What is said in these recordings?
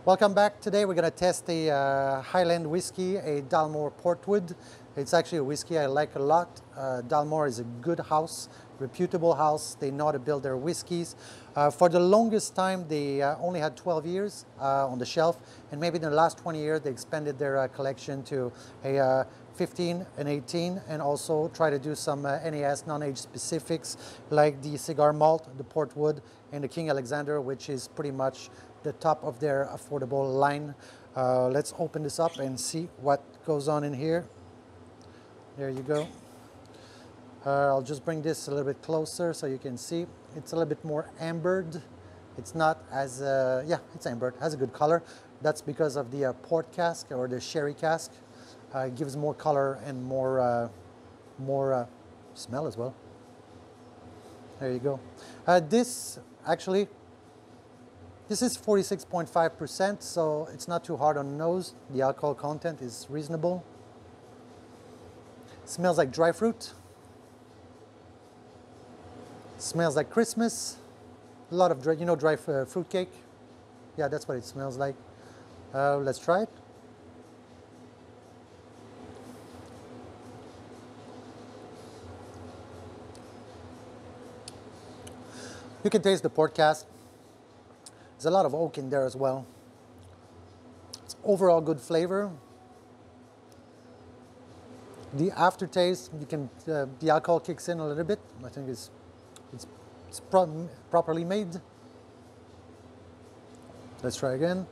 Welcome back. Today we're going to test a Highland whiskey, a Dalmore Port Wood. It's actually a whiskey I like a lot. Dalmore is a good house, reputable house. They know how to build their whiskeys. For the longest time, they only had 12 years on the shelf, and maybe in the last 20 years, they expanded their collection to a 15 and 18, and also try to do some NAS, non-age specifics, like the cigar malt, the Port Wood, and the King Alexander, which is pretty much the top of their affordable line. Let's open this up and see what goes on in here. There you go. I'll just bring this a little bit closer so you can see. It's a little bit more ambered. It's not as, yeah, it's ambered, has a good color. That's because of the port cask or the sherry cask. It gives more color and more smell as well. There you go. This actually, this is 46.5%, so it's not too hard on the nose. The alcohol content is reasonable. Smells like dry fruit. Smells like Christmas. A lot of dry, you know, dry fruit cake. Yeah, that's what it smells like. Let's try it. You can taste the port cask. There's a lot of oak in there as well. It's overall good flavor. The aftertaste, you can the alcohol kicks in a little bit. I think it's properly made. Let's try again.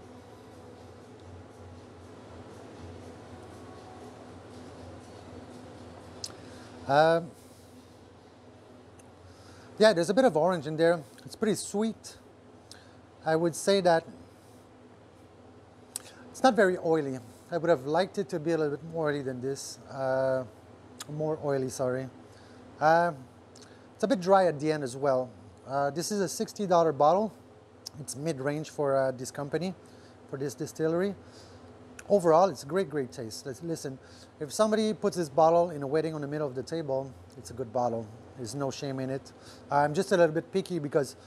Yeah, there's a bit of orange in there. It's pretty sweet. I would say that it's not very oily. I would have liked it to be a little bit more oily than this. More oily, sorry. It's a bit dry at the end as well. This is a $60 bottle. It's mid-range for this company, for this distillery. Overall, it's a great, great taste. Listen, if somebody puts this bottle in a wedding on the middle of the table, it's a good bottle. There's no shame in it. I'm just a little bit picky because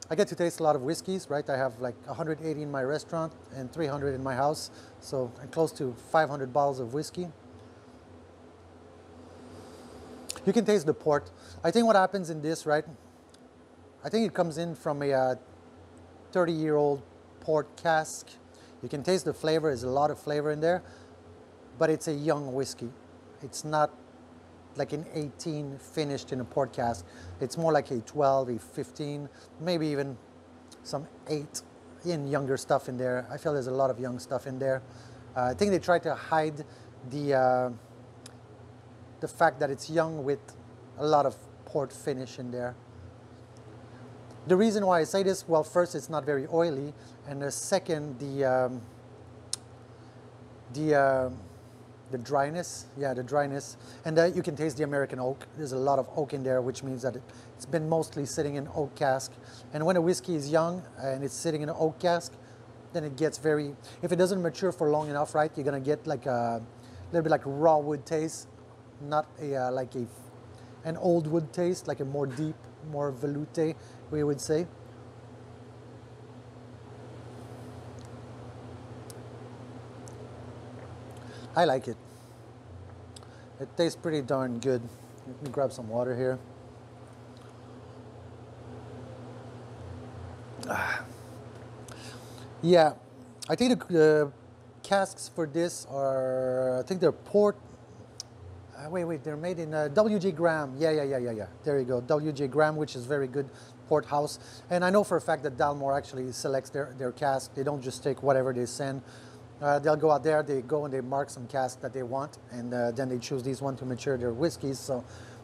I get to taste a lot of whiskeys, right? I have like 180 in my restaurant and 300 in my house. So I'm close to 500 bottles of whiskey. You can taste the port. I think what happens in this, right? I think it comes in from a 30-year-old port cask. You can taste the flavor. There's a lot of flavor in there, but it's a young whiskey. It's not like an 18 finished in a port cask. It's more like a 12, a 15, maybe even some 8 in younger stuff in there. I feel there's a lot of young stuff in there. I think they try to hide the fact that it's young with a lot of port finish in there. The reason why I say this, well, first, it's not very oily, and the second, the dryness, yeah, the dryness, and you can taste the American oak. There's a lot of oak in there, which means that it's been mostly sitting in oak cask. And when a whiskey is young and it's sitting in an oak cask, then it gets very, if it doesn't mature for long enough, right, you're gonna get like a little bit like raw wood taste, not a like an old wood taste, like a more deep, more velouté, we would say. I like it. It tastes pretty darn good. Let me grab some water here. Yeah, I think the casks for this are, I think they're port. Wait, they're made in W.J. Graham. Yeah. There you go, W.J. Graham, which is very good port house. And I know for a fact that Dalmore actually selects their cask. They don't just take whatever they send. They'll go out there, they go and they mark some casks that they want, and then they choose these one to mature their whiskeys. So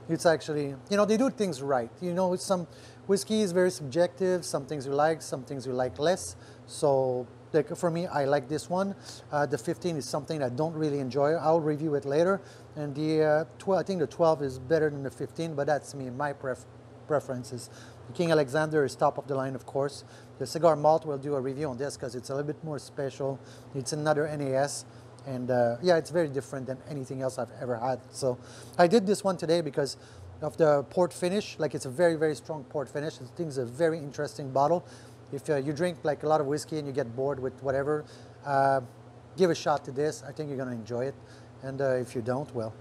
it's actually, you know, they do things right. You know, some whiskey is very subjective. Some things you like, some things you like less. So like for me, I like this one. The 15 is something I don't really enjoy. I'll review it later. And the 12, I think the 12 is better than the 15, but that's me, my preferences. The King Alexander is top of the line, of course. The cigar malt, we'll do a review on this because it's a little bit more special. It's another NAS, and yeah, it's very different than anything else I've ever had. So I did this one today because of the port finish. Like, it's a very, very strong port finish. I think it's a very interesting bottle. if you drink like a lot of whiskey and you get bored with whatever, give a shot to this. I think you're going to enjoy it. And if you don't, well,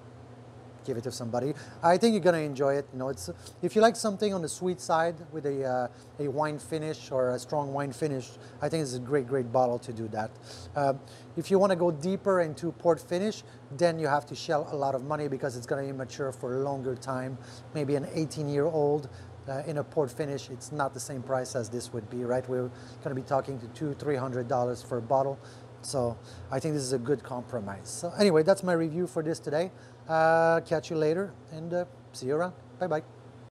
give it to somebody. I think you're going to enjoy it. You know, it's if you like something on the sweet side with a wine finish or a strong wine finish, I think it's a great bottle to do that. If you want to go deeper into port finish, then you have to shell a lot of money because it's going to be mature for a longer time. Maybe an 18-year-old in a port finish, it's not the same price as this would be, right? We're going to be talking to $200-300 for a bottle. So I think this is a good compromise. So anyway, that's my review for this today. Catch you later and see you around. Bye-bye.